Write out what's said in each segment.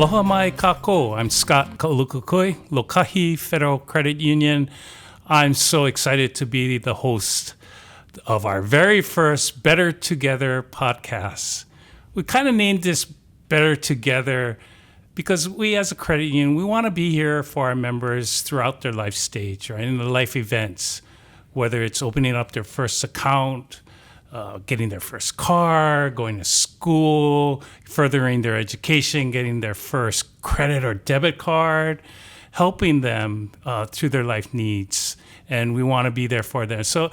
Aloha mai kako. I'm Scott Kaulukukui, Lōkahi Federal Credit Union. I'm so excited to be the host of our very first Better Together podcast. We kind of named this Better Together because we as a credit union, we want to be here for our members throughout their life stage, right? In the life events, whether it's opening up their first account, getting their first car, going to school, furthering their education, getting their first credit or debit card, helping them through their life needs. And we want to be there for them. So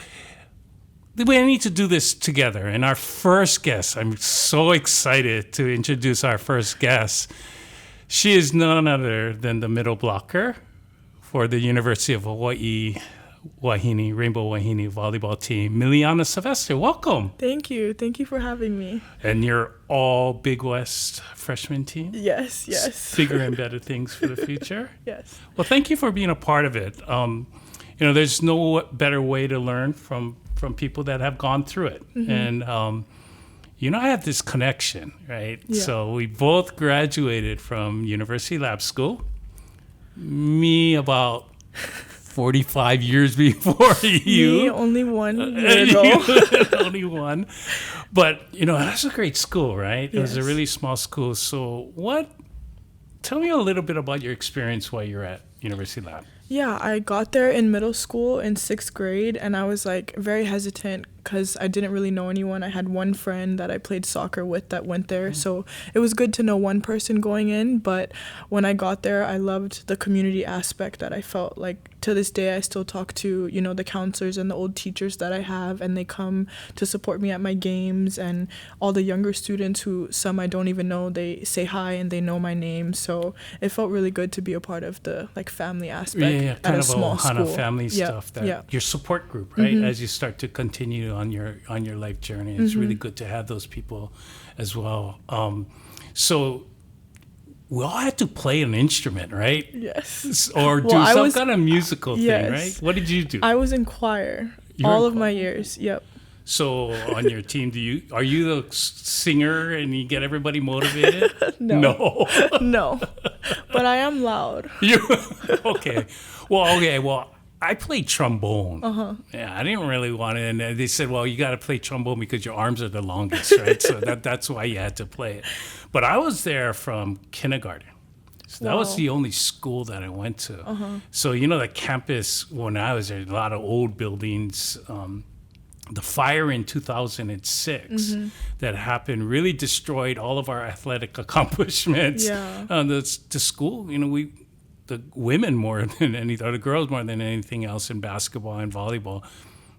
we need to do this together. And our first guest, I'm so excited to introduce our first guest. She is none other than the middle blocker for the University of Hawaiʻi Rainbow Wahine volleyball team, Miliana Sylvester. Welcome. Thank you. Thank you for having me. And you're all Big West freshman team? Yes. Bigger and better things for the future? Yes. Well, thank you for being a part of it. There's no better way to learn from people that have gone through it. Mm-hmm. And, I have this connection, right? Yeah. So we both graduated from University Lab School. Me about 45 years before you. Me, only 1 year ago. Only one. But, that's a great school, right? Yes. It was a really small school. So tell me a little bit about your experience while you're at University Lab. Yeah, I got there in middle school in 6th grade, and I was very hesitant because I didn't really know anyone. I had one friend that I played soccer with that went there, so it was good to know one person going in. But when I got there, I loved the community aspect that I felt like to this day I still talk to, the counselors and the old teachers that I have, and they come to support me at my games, and all the younger students who some I don't even know, they say hi and they know my name. So it felt really good to be a part of the family aspect at a small school. Kind of family stuff. Your support group, right? Mm-hmm. As you start to continue on your life journey, it's really good to have those people as well. So we all had to play an instrument, right? Yes. Or do some kind of musical thing, right? What did you do? I was in choir all of my years. Yep. So on your team, are you the singer and you get everybody motivated? No. No. But I am loud. Okay. Well, I played trombone. Uh-huh. Yeah, I didn't really want it. And they said, well, you got to play trombone because your arms are the longest, right? So that's why you had to play it. But I was there from kindergarten. So that was the only school that I went to. Uh-huh. So, the campus, when I was there, a lot of old buildings. The fire in 2006 that happened really destroyed all of our athletic accomplishments. Yeah. The school, the women more than anything, or the girls more than anything else in basketball and volleyball,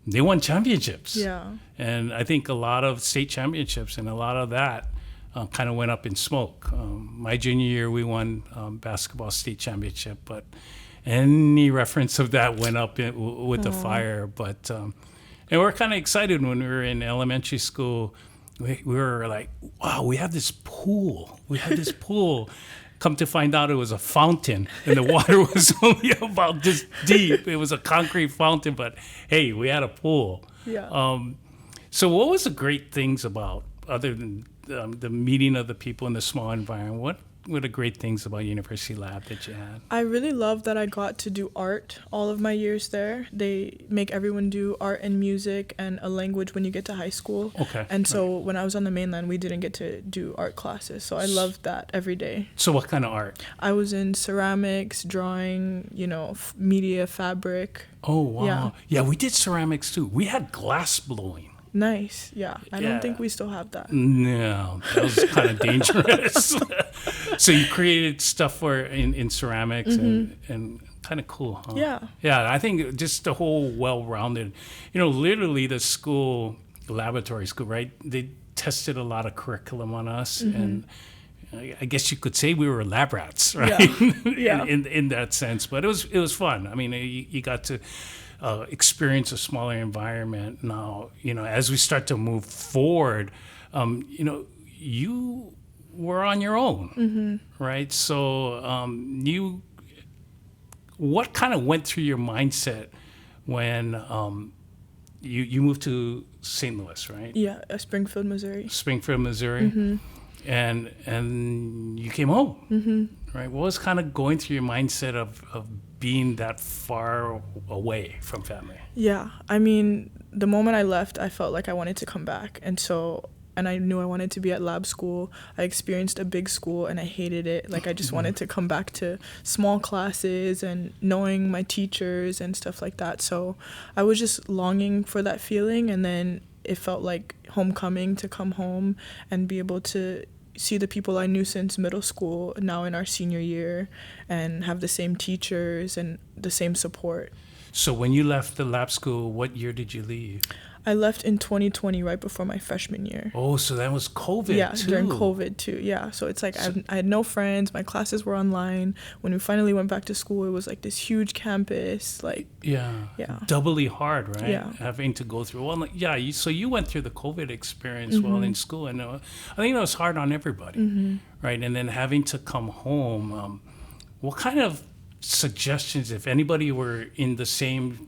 they won championships. Yeah. And I think a lot of state championships and a lot of that kind of went up in smoke. My junior year, we won basketball state championship, but any reference of that went up with the fire. But and we're kind of excited when we were in elementary school. We were like, wow, we have this pool. Come to find out it was a fountain, and the water was only about this deep. It was a concrete fountain, but hey, we had a pool. Yeah. So what was the great things about, other than the meeting of the people in the small environment, what were the great things about University Lab that you had? I really love that I got to do art all of my years there. They make everyone do art and music and a language when you get to high school. Okay. And so when I was on the mainland, we didn't get to do art classes. So I loved that every day. So what kind of art? I was in ceramics, drawing, media, fabric. Oh, wow. Yeah, we did ceramics too. We had glass blowing. Nice. Yeah. I don't think we still have that. No, that was kind of dangerous. So you created stuff in ceramics and kind of cool, huh? Yeah. Yeah, I think just the whole well-rounded, literally the laboratory school, right? They tested a lot of curriculum on us, and I guess you could say we were lab rats, right? Yeah. in that sense, but it was fun. I mean, you got to experience a smaller environment. Now, as we start to move forward, you were on your own, right? So what kind of went through your mindset when you moved to St. Louis, right? Yeah, Springfield, Missouri. Springfield, Missouri. and you came home, right? What was kind of going through your mindset of being that far away from family? Yeah, I mean, the moment I left, I felt like I wanted to come back. And I knew I wanted to be at lab school. I experienced a big school and I hated it. Like, I just wanted to come back to small classes and knowing my teachers and stuff like that. So I was just longing for that feeling. And then it felt like homecoming to come home and be able to see the people I knew since middle school now in our senior year and have the same teachers and the same support. So when you left the lab school, what year did you leave? I left in 2020, right before my freshman year. Oh, so that was COVID yeah, too. During COVID too. Yeah, so it's like I had no friends. My classes were online. When we finally went back to school, it was like this huge campus. Like yeah, doubly hard, right? Yeah, having to go through. Well, like, yeah. So you went through the COVID experience while in school, and I think that was hard on everybody, right? And then having to come home. What kind of suggestions, if anybody were in the same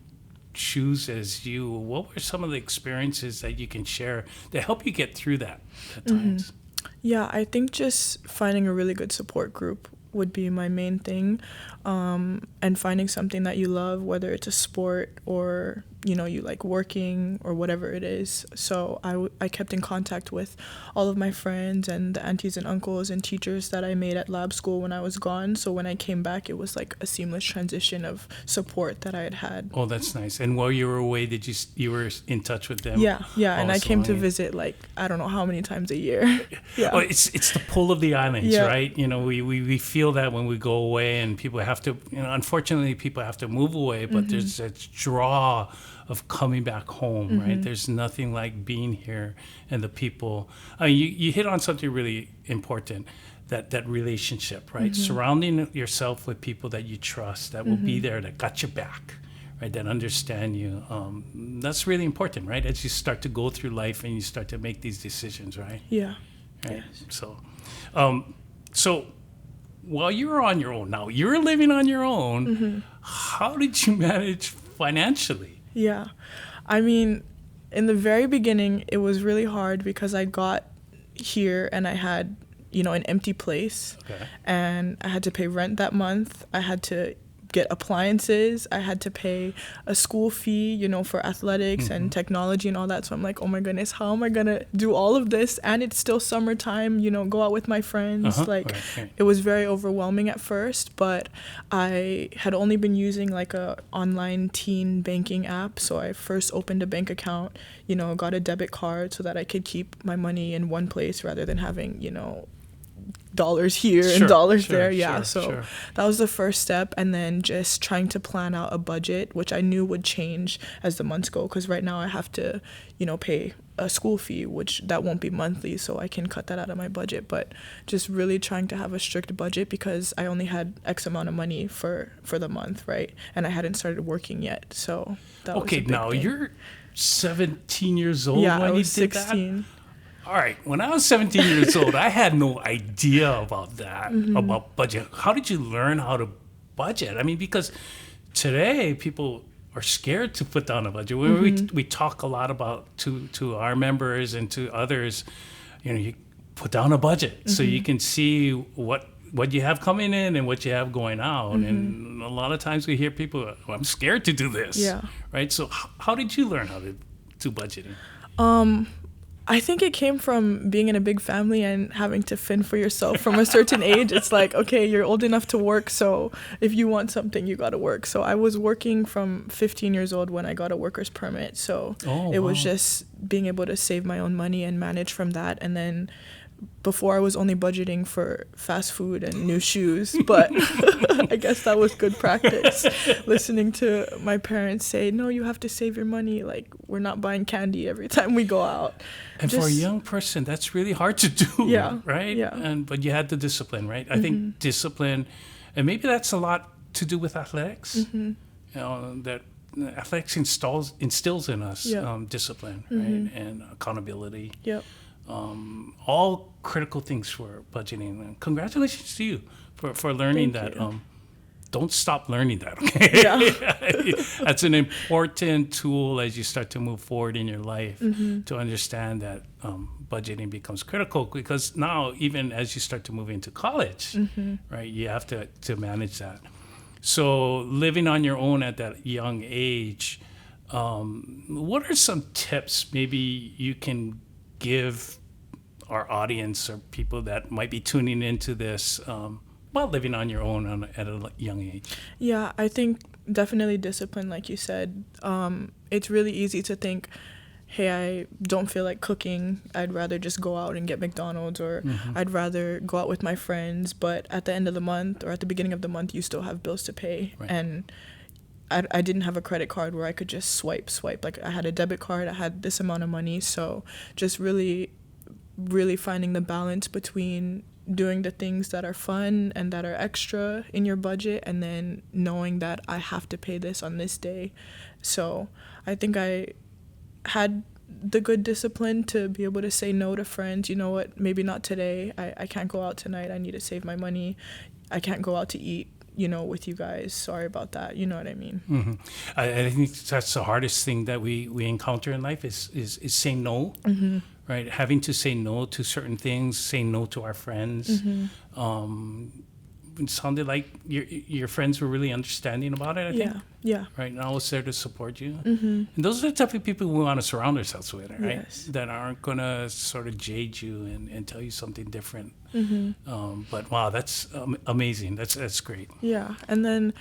shoes as you, what were some of the experiences that you can share to help you get through that at times? Yeah, I think just finding a really good support group would be my main thing, and finding something that you love, whether it's a sport or you like working or whatever it is. So I kept in contact with all of my friends and the aunties and uncles and teachers that I made at lab school when I was gone. So when I came back, it was like a seamless transition of support that I had. Oh, that's nice. And while you were away, you were in touch with them? Yeah, and I came to visit like I don't know how many times a year. Yeah. Oh, it's the pull of the islands, right? We feel that when we go away, and people have to, unfortunately people have to move away, but there's that draw of coming back home, right? There's nothing like being here and the people. You hit on something really important, that relationship, right? Surrounding yourself with people that you trust, that will be there, that got your back, right? That understand you. That's really important, right? As you start to go through life and you start to make these decisions, right? Yeah. Right? Yes. So while you were on your own, now you're living on your own, how did you manage financially? Yeah. I mean, in the very beginning, it was really hard because I got here and I had, an empty place. Okay. And I had to pay rent that month. I had to get appliances. I had to pay a school fee, for athletics and technology and all that. So I'm like, oh my goodness, how am I going to do all of this? And it's still summertime, go out with my friends. It was very overwhelming at first, but I had only been using like a online teen banking app. So I first opened a bank account, got a debit card so that I could keep my money in one place rather than having, dollars here and dollars there. So that was the first step. And then just trying to plan out a budget, which I knew would change as the months go, because right now I have to pay a school fee, which that won't be monthly, so I can cut that out of my budget. But just really trying to have a strict budget because I only had X amount of money for the month, right? And I hadn't started working yet, so that was a big thing. You're 17 years old when I was you did 16. That? All right, when I was 17 years old, I had no idea about that, about budget. How did you learn how to budget? I mean, because today people are scared to put down a budget. We talk a lot about to our members and to others, you put down a budget so you can see what you have coming in and what you have going out. And a lot of times we hear people, I'm scared to do this, right? So how did you learn how to do budgeting? I think it came from being in a big family and having to fend for yourself from a certain age. It's like, okay, you're old enough to work, so if you want something, you got to work. So I was working from 15 years old when I got a worker's permit. So it was just being able to save my own money and manage from that. And then before I was only budgeting for fast food and new shoes, but I guess that was good practice. Listening to my parents say, no, you have to save your money. Like, we're not buying candy every time we go out. And for a young person, that's really hard to do, right? Yeah. But you had the discipline, right? I think discipline, and maybe that's a lot to do with athletics. That athletics instills in us discipline, right? And accountability. Yep. All critical things for budgeting. And congratulations to you for learning that. don't stop learning that, okay? Yeah. That's an important tool as you start to move forward in your life to understand that budgeting becomes critical, because now even as you start to move into college, right, you have to manage that. So living on your own at that young age, what are some tips maybe you can give our audience or people that might be tuning into this while living on your own at a young age? Yeah, I think definitely discipline, like you said. It's really easy to think, hey, I don't feel like cooking. I'd rather just go out and get McDonald's, or I'd rather go out with my friends. But at the end of the month or at the beginning of the month, you still have bills to pay. Right. And I didn't have a credit card where I could just swipe. Like, I had a debit card. I had this amount of money. So just really finding the balance between doing the things that are fun and that are extra in your budget, and then knowing that I have to pay this on this day. So I think I had the good discipline to be able to say no to friends. You know what, maybe not today. I can't go out tonight. I need to save my money. I can't go out to eat, with you guys. Sorry about that. You know what I mean? I think that's the hardest thing that we encounter in life is saying no, right? Having to say no to certain things, say no to our friends. It sounded like your friends were really understanding about it, I think. Yeah. Right, and always there to support you. And those are the type of people we want to surround ourselves with, right? Yes. That aren't going to sort of jade you and tell you something different. But wow, that's amazing. That's great. Yeah, and then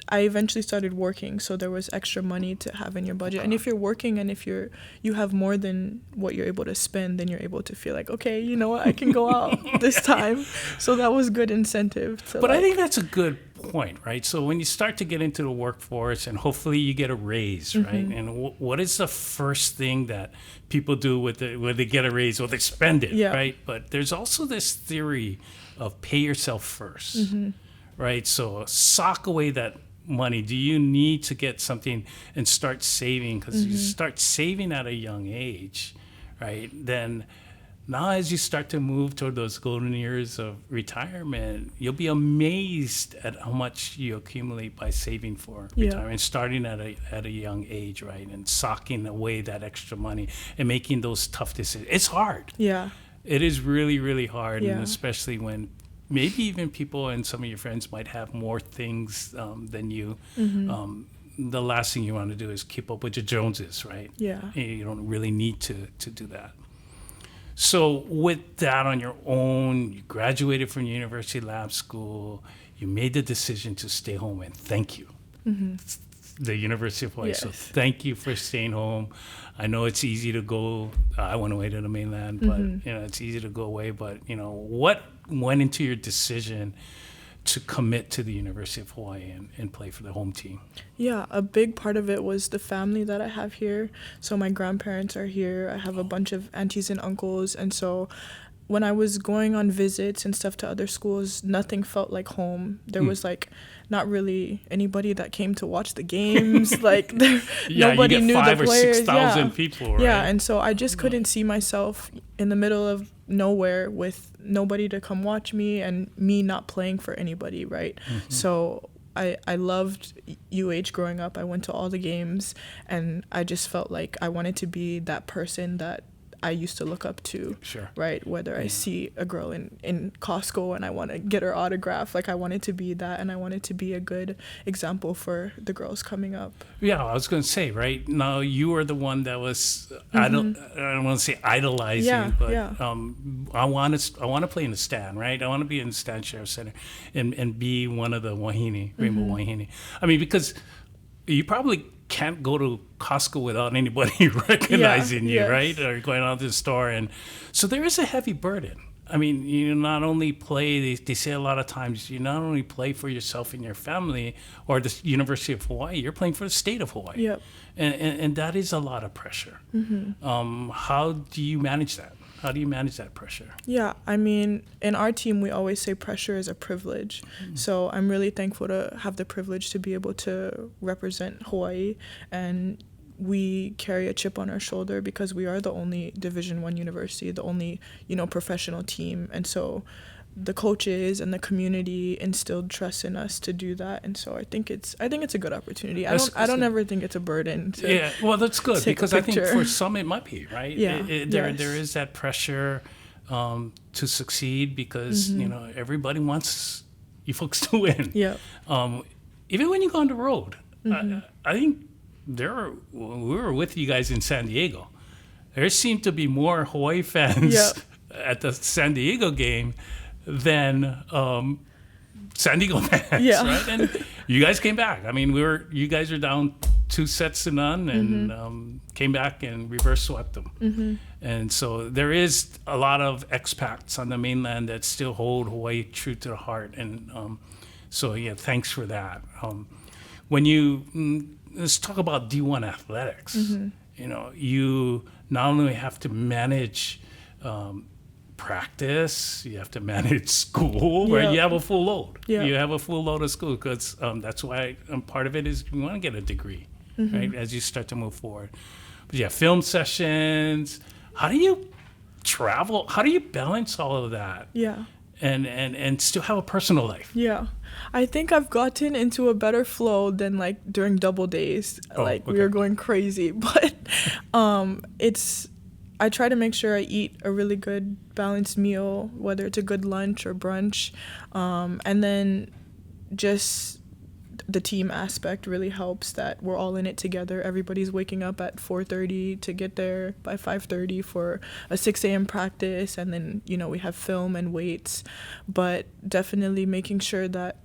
I eventually started working, so there was extra money to have in your budget. And if you're working and if you have more than what you're able to spend, then you're able to feel like, okay, you know what, I can go out this time. So that was good incentive. But I think that's a good point, right? So when you start to get into the workforce and hopefully you get a raise, right? And what is the first thing that people do when they get a raise? Well, they spend it, right? But there's also this theory of pay yourself first, right? So sock away that money. Do you need to get something and start saving? Because you start saving at a young age, right? Then now as you start to move toward those golden years of retirement, you'll be amazed at how much you accumulate by saving for retirement, starting at a young age, right? And socking away that extra money and making those tough decisions. It's hard. Yeah. It is really, really hard, and especially when maybe even people and some of your friends might have more things than you. The last thing you want to do is keep up with the Joneses, right? Yeah. You don't really need to do that. So with that on your own, you graduated from University Lab School, you made the decision to stay home, and thank you. The University of Hawaii. Yes. So thank you for staying home. I know it's easy to go. I went away to the mainland, but it's easy to go away. But what went into your decision to commit to the University of Hawaii and play for the home team? Yeah, a big part of it was the family that I have here. So my grandparents are here. I have a bunch of aunties and uncles, and so when I was going on visits and stuff to other schools, nothing felt like home. There was not really anybody that came to watch the games. Nobody knew the players. 5,000 or 6,000 people, right? Yeah, and so I just couldn't see myself in the middle of nowhere with nobody to come watch me and me not playing for anybody, right? So I loved UH growing up. I went to all the games, and I just felt like I wanted to be that person that I used to look up to, right? Whether I see a girl in Costco and I want to get her autograph, I wanted to be that, and I wanted to be a good example for the girls coming up. Yeah, I was going to say, right now you were the one that was, I don't want to say idolizing, but I want to play in the stand, right? I want to be in the stand sheriff center and be one of the wahine, rainbow wahine. I mean, because you probably can't go to Costco without anybody recognizing you, right? Or going out to the store. And so there is a heavy burden. I mean, you not only play, they say a lot of times, you not only play for yourself and your family or the University of Hawaii, you're playing for the state of Hawaii. Yep. And that is a lot of pressure. How do you manage that? How do you manage that pressure? Yeah, I mean, in our team, we always say pressure is a privilege. So I'm really thankful to have the privilege to be able to represent Hawaii and we carry a chip on our shoulder because we are the only Division I university, the only, professional team. And so the coaches and the community instilled trust in us to do that. And so I think it's a good opportunity. I don't ever think it's a burden to Yeah, well, that's good, because I think for some it might be, right? Yeah. There is that pressure to succeed because, everybody wants you folks to win. Yeah. Even when you go on the road, I think we were with you guys in San Diego. There seemed to be more Hawaii fans at the San Diego game than San Diego fans, right? And you guys came back. I mean, you guys were down 2-0 and came back and reverse swept them. And so there is a lot of expats on the mainland that still hold Hawaii true to the heart. And so, thanks for that. Let's talk about D1 athletics. You not only have to manage practice, you have to manage school, right? You have a full load. You have a full load of school because that's why part of it is you want to get a degree, right? As you start to move forward. But film sessions. How do you travel? How do you balance all of that? Yeah. And still have a personal life? Yeah. I think I've gotten into a better flow than like during double days. We were going crazy. But I try to make sure I eat a really good balanced meal, whether it's a good lunch or brunch. And then just the team aspect really helps, that we're all in it together. Everybody's waking up at 4:30 to get there by 5:30 for a 6 a.m. practice. And then, we have film and weights. But definitely making sure that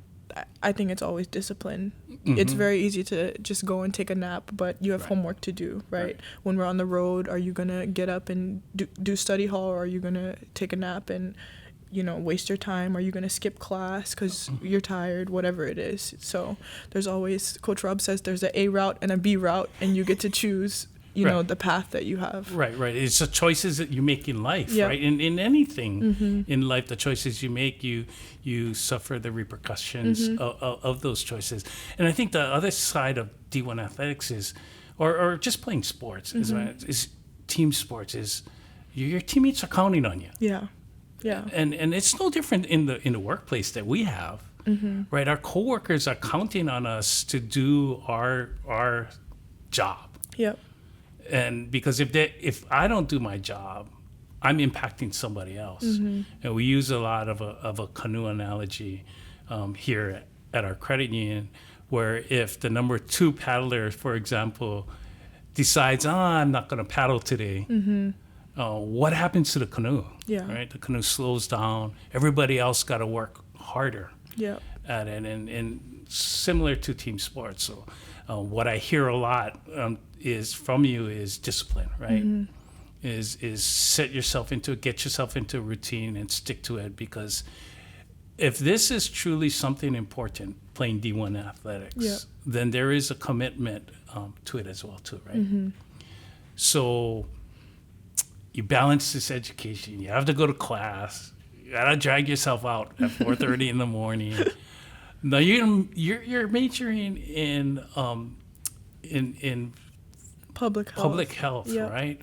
I think it's always discipline. It's very easy to just go and take a nap, but you have homework to do, right? When we're on the road, are you going to get up and do study hall, or are you going to take a nap and, waste your time? Are you going to skip class because you're tired? Whatever it is. So there's always, Coach Rob says there's an A route and a B route, and you get to choose the path that you have. Right. It's the choices that you make in life, right? In anything in life, the choices you make, you suffer the repercussions of those choices. And I think the other side of D1 athletics is, or just playing sports, is team sports, is your teammates are counting on you. Yeah. And it's no different in the workplace that we have, right? Our coworkers are counting on us to do our job. Yep. And because if I don't do my job, I'm impacting somebody else. And we use a lot of a canoe analogy here at our credit union, where if the number 2 paddler, for example, decides, I'm not going to paddle today, what happens to the canoe? Right? The canoe slows down. Everybody else got to work harder at it. And similar to team sports. So what I hear a lot from you is discipline, right? Is get yourself into a routine and stick to it, because if this is truly something important, playing D1 athletics, then there is a commitment to it as well too, right? So you balance this education. You have to go to class. You gotta drag yourself out at 4:30 in the morning. Now you're majoring in public health, right?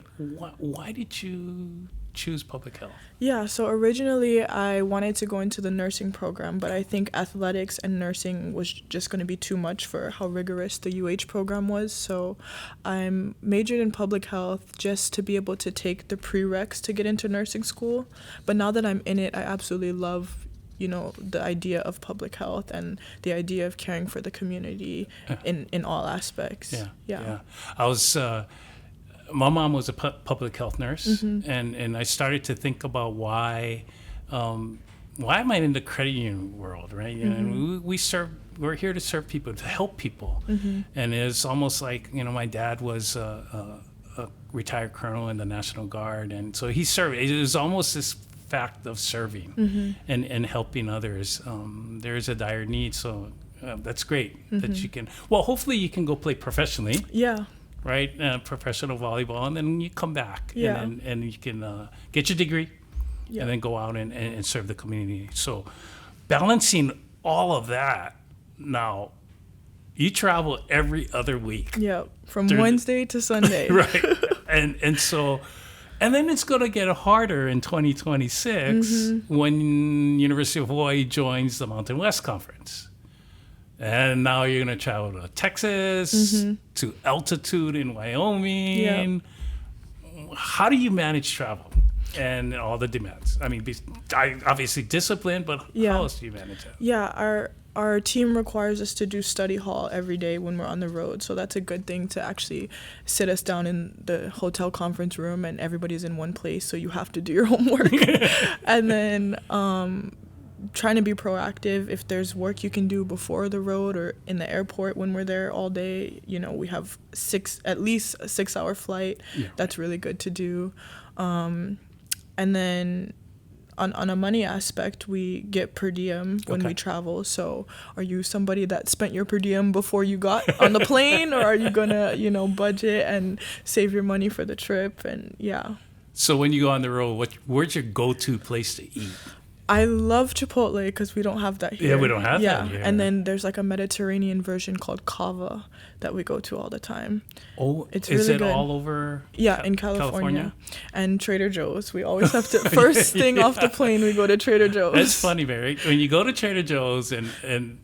Why did you choose public health? Yeah, so originally I wanted to go into the nursing program, but I think athletics and nursing was just going to be too much for how rigorous the UH program was. So I'm majored in public health just to be able to take the prereqs to get into nursing school. But now that I'm in it, I absolutely love the idea of public health and the idea of caring for the community in all aspects. Yeah. I was, my mom was a public health nurse, and I started to think about why am I in the credit union world, right? And we're here to serve people, to help people. And it's almost like, my dad was a retired colonel in the National Guard, and so he served. It was almost this fact of serving and helping others. There is a dire need, so that's great that you can. Well, hopefully you can go play professionally. Yeah. Right, professional volleyball, and then you come back, and you can get your degree, and then go out and serve the community. So, balancing all of that now, You travel every other week. Yep, from Wednesday to Sunday. Right. And so, and then it's going to get harder in 2026 when University of Hawaii joins the Mountain West Conference. And now you're going to travel to Texas, to altitude in Wyoming. Yep. How do you manage travel and all the demands? I mean, obviously discipline, but how else do you manage that? Yeah, our team requires us to do study hall every day when we're on the road. So that's a good thing to actually sit us down in the hotel conference room and everybody's in one place. So you have to do your homework. And then trying to be proactive. If there's work you can do before the road or in the airport when we're there all day, you know, we have at least a 6-hour flight. Yeah. That's really good to do. And then on a money aspect, we get per diem when we travel. So are you somebody that spent your per diem before you got on the plane, or are you gonna, you know, budget and save your money for the trip? And So when you go on the road, where's your go-to place to eat? I love Chipotle because we don't have that here. Yeah, we don't have that here. And then there's like a Mediterranean version called Kava that we go to all the time. Oh, it's is really it good. all over? Yeah, in California. And Trader Joe's. We always have to, first thing off the plane, we go to Trader Joe's. It's funny, Mary. When you go to Trader Joe's and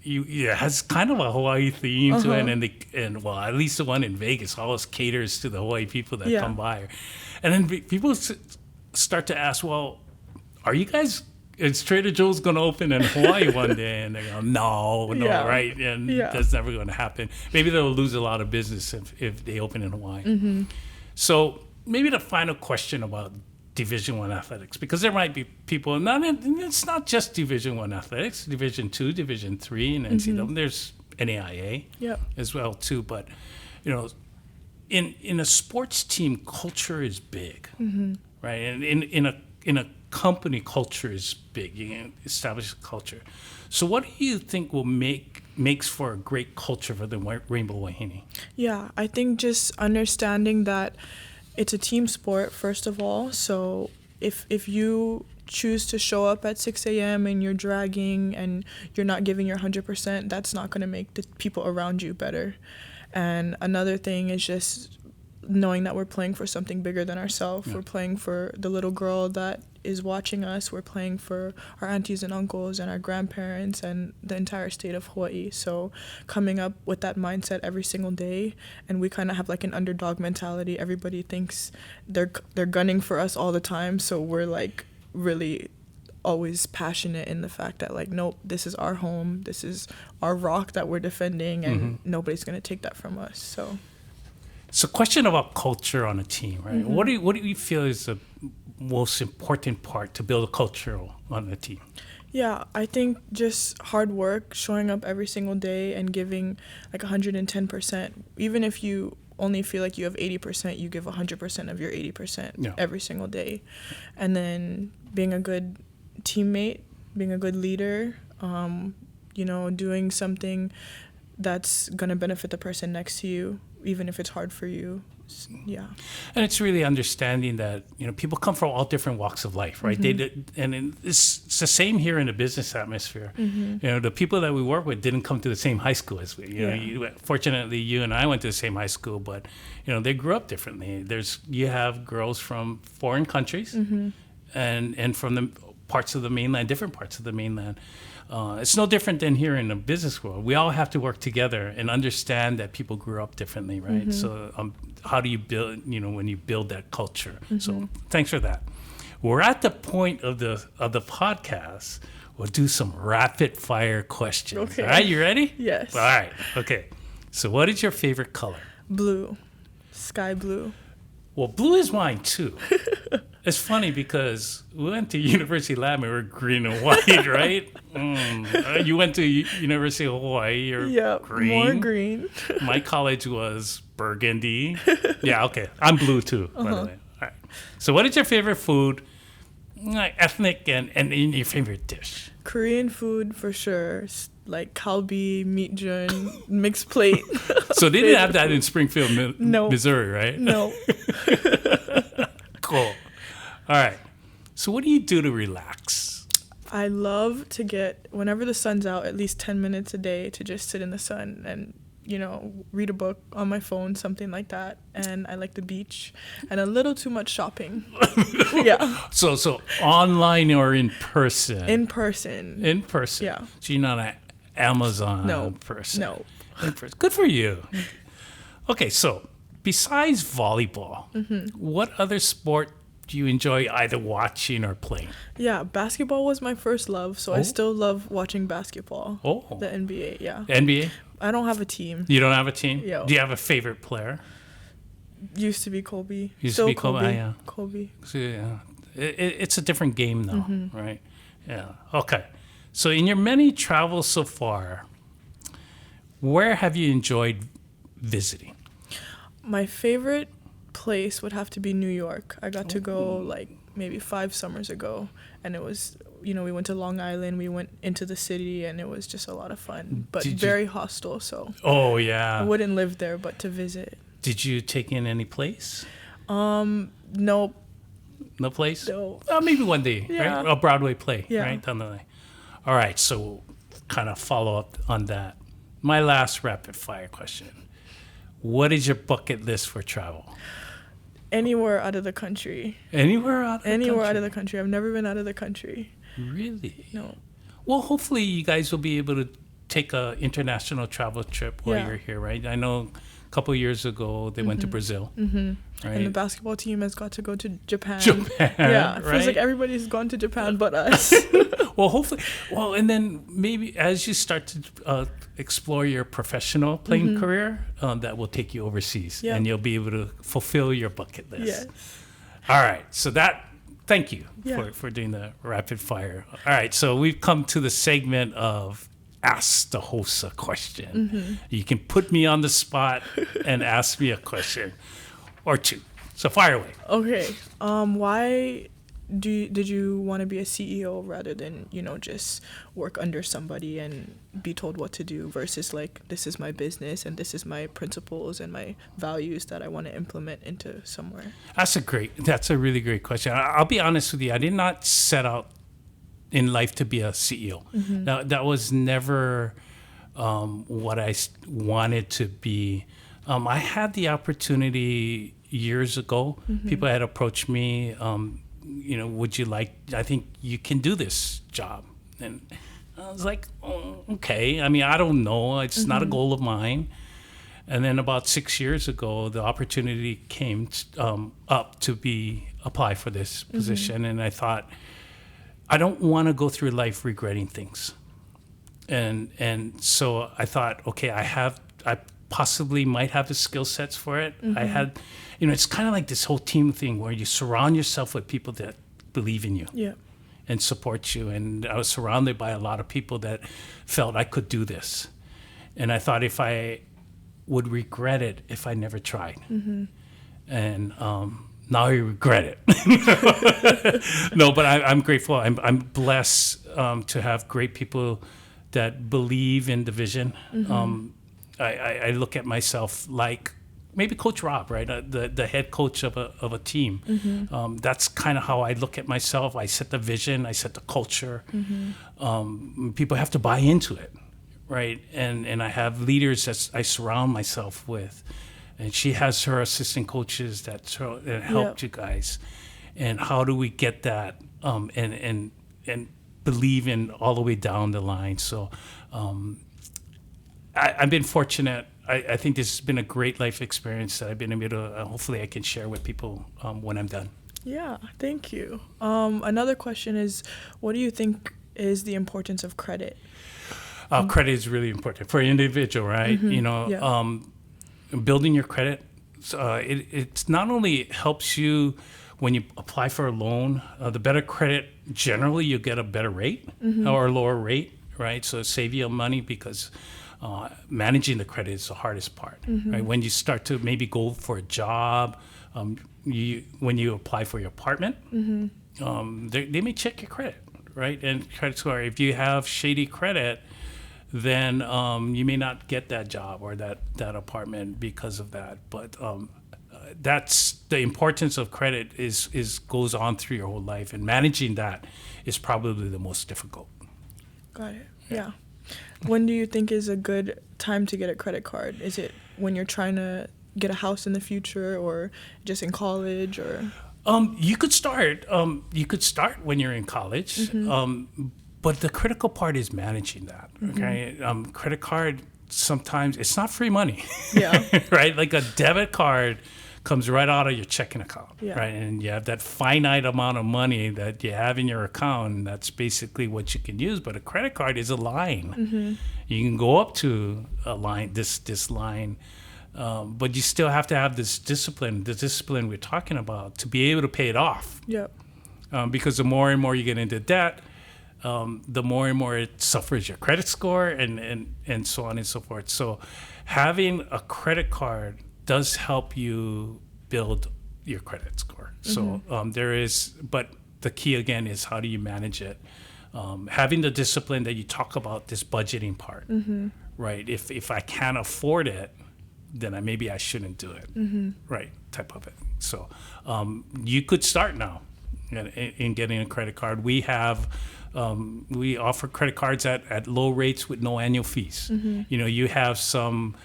it has kind of a Hawaii theme to it, and well, at least the one in Vegas always caters to the Hawaii people that come by. And then people start to ask, well, are you guys... Is Trader Joe's going to open in Hawaii one day? And they go, no, right? And that's never going to happen. Maybe they'll lose a lot of business if they open in Hawaii. So maybe the final question about Division I athletics, because there might be people, it's not just Division I athletics, Division II, Division III, and NCAA. There's NAIA as well, too. But, you know, in a sports team, culture is big, right? And in a company, culture is big. You can establish a culture. So what do you think makes for a great culture for the Rainbow Wahine? Yeah, I think just understanding that it's a team sport, first of all. So if you choose to show up at 6 a.m. and you're dragging and you're not giving your 100%, that's not going to make the people around you better. And another thing is just knowing that we're playing for something bigger than ourselves. We're playing for the little girl that is watching us. We're playing for our aunties and uncles and our grandparents and the entire state of Hawaii. So coming up with that mindset every single day, and we kind of have like an underdog mentality. Everybody thinks they're gunning for us all the time. So we're like really always passionate in the fact that like, nope, this is our home. This is our rock that we're defending, and nobody's going to take that from us. So question about culture on a team, right? What do you feel is the most important part to build a culture on a team? Yeah, I think just hard work, showing up every single day and giving like 110%. Even if you only feel like you have 80%, you give 100% of your 80% every single day. And then being a good teammate, being a good leader, you know, doing something that's going to benefit the person next to you, even if it's hard for you. Yeah. And it's really understanding that, you know, people come from all different walks of life, right? It's the same here in the business atmosphere. You know, the people that we work with didn't come to the same high school as we. You know, fortunately, you and I went to the same high school, but, you know, they grew up differently. You have girls from foreign countries and from the parts of the mainland, different parts of the mainland. It's no different than here in the business world. We all have to work together and understand that people grew up differently, right? So how do you build, you know, when you build that culture? So thanks for that. We're at the point of the podcast. We'll do some rapid fire questions. Okay. All right, you ready? Yes. All right, okay. So what is your favorite color? Blue. Sky blue. Well, blue is mine too. It's funny because we went to University Lab and we were green and white, right? You went to University of Hawaii, you're green. More green. My college was burgundy. Yeah, okay. I'm blue too, by the way. All right. So what is your favorite food, ethnic, and your favorite dish? Korean food for sure. Like kalbi, meat jun, mixed plate. So they didn't have that in Springfield, Missouri, right? No. Cool. All right. So what do you do to relax? I love to get, whenever the sun's out, at least 10 minutes a day to just sit in the sun and read a book on my phone, something like that. And I like the beach and a little too much shopping. Yeah. So online or in person? In person. In person. Yeah. So you're not an Amazon person. No. In person. Good for you. Okay, so besides volleyball, what other sport do you enjoy either watching or playing? Yeah, basketball was my first love, so I still love watching basketball. Oh. The NBA, yeah. NBA? I don't have a team. You don't have a team? Yeah. Do you have a favorite player? Used to be Kobe. Used to be Kobe, yeah. Kobe. So, yeah. It's a different game now, right? Yeah. Okay. So in your many travels so far, where have you enjoyed visiting? My favorite place would have to be New York. I got to go like maybe 5 summers ago, and it was, we went to Long Island, we went into the city, and it was just a lot of fun, but very hostile, so Oh, yeah. I wouldn't live there, but to visit. Did you take in any place? Nope. No place? No. Maybe one day, Yeah. right? A Broadway play, Yeah. right? Down the line. All right, so kind of follow up on that. My last rapid fire question. What is your bucket list for travel? Anywhere out of the country. Anywhere out of the Anywhere out country? of the country. I've never been out of the country. Really? No. Well, hopefully you guys will be able to take a international travel trip while Yeah. you're here, right? I know a couple of years ago they went to Brazil, right? And the basketball team has got to go to Japan. Japan, Yeah, it feels right? like everybody's gone to Japan but us. Well, hopefully, and then maybe as you start to explore your professional playing career, that will take you overseas, Yep. and you'll be able to fulfill your bucket list. Yes. All right, so thank you Yeah. for doing the rapid fire. All right, so we've come to the segment of Ask the Host a Question. You can put me on the spot and ask me a question or two. So fire away. Okay. Why did you want to be a CEO rather than, just work under somebody and be told what to do versus like, this is my business and this is my principles and my values that I want to implement into somewhere? That's a really great question. I'll be honest with you. I did not set out in life to be a CEO. Now, that was never what I wanted to be. I had the opportunity years ago. People had approached me, I think you can do this job. And I was like, oh, okay. I mean, I don't know. It's not a goal of mine. And then about 6 years ago, the opportunity came up to apply for this position. And I thought, I don't want to go through life regretting things. And so I thought, okay, I possibly might have the skill sets for it. I had, it's kind of like this whole team thing where you surround yourself with people that believe in you and support you. And I was surrounded by a lot of people that felt I could do this. And I thought if I would regret it if I never tried. And now I regret it. No, but I'm grateful. I'm blessed to have great people that believe in the vision. I look at myself like maybe Coach Rob, right? The head coach of a team. That's kind of how I look at myself. I set the vision. I set the culture. People have to buy into it, right? And I have leaders that I surround myself with. And she has her assistant coaches that helped you guys. And how do we get that and believe in all the way down the line? So I've been fortunate. I think this has been a great life experience that I've been able to, hopefully I can share with people when I'm done. Yeah, thank you. Another question is, what do you think is the importance of credit? Credit is really important for an individual, right? Building your credit, it's not only helps you when you apply for a loan, the better credit, generally you get a better rate or a lower rate, right? So it save you money because managing the credit is the hardest part, right? When you start to maybe go for a job, when you apply for your apartment, they may check your credit, right? And credit score, if you have shady credit, then you may not get that job or that apartment because of that. But that's the importance of credit is goes on through your whole life, and managing that is probably the most difficult. Got it. Yeah. When do you think is a good time to get a credit card? Is it when you're trying to get a house in the future, or just in college, or? You could start. You could start when you're in college, but the critical part is managing that. Okay, credit card, sometimes it's not free money. Yeah. Right. Like a debit card comes right out of your checking account. Yeah. Right, and you have that finite amount of money that you have in your account, and that's basically what you can use. But a credit card is a line. You can go up to a line, this line. But you still have to have this discipline, the discipline we're talking about, to be able to pay it off. Yep. Because the more and more you get into debt, the more and more it suffers your credit score and so on and so forth. So having a credit card does help you build your credit score. So but the key again is, how do you manage it? Having the discipline that you talk about, this budgeting part, right? If I can't afford it, then maybe I shouldn't do it, right? Type of it. So you could start now in getting a credit card. We offer credit cards at low rates with no annual fees. You have some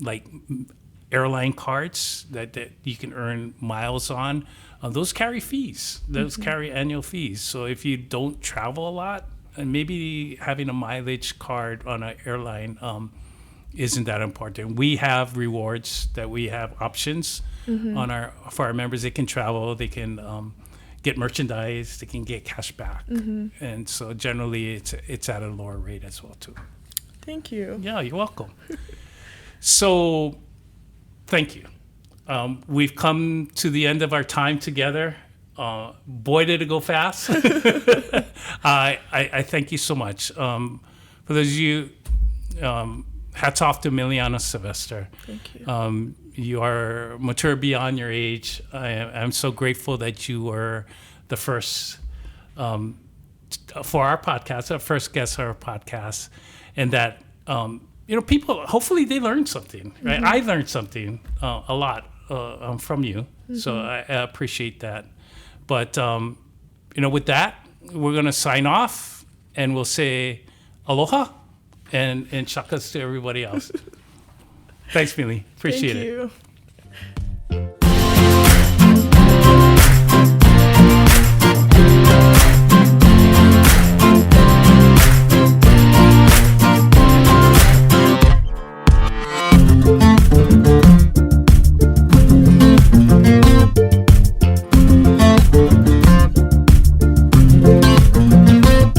like airline cards that you can earn miles on. Those carry fees. Those carry annual fees. So if you don't travel a lot, and maybe having a mileage card on an airline isn't that important. We have rewards, that we have options for our members. They can travel, they can get merchandise, they can get cash back, and so generally it's at a lower rate as well too. Thank you. Yeah, you're welcome. So, thank you. We've come to the end of our time together. Boy, did it go fast! I thank you so much. For those of you. Hats off to Miliana Sylvester. Thank you. You are mature beyond your age. I'm so grateful that you were the first for our podcast, our first guest on our podcast, and that people, hopefully they learned something. Right? I learned something a lot from you, so I appreciate that. But with that, we're gonna sign off, and we'll say aloha. And shakas to everybody else. Thanks, Millie. Appreciate it. Thank you.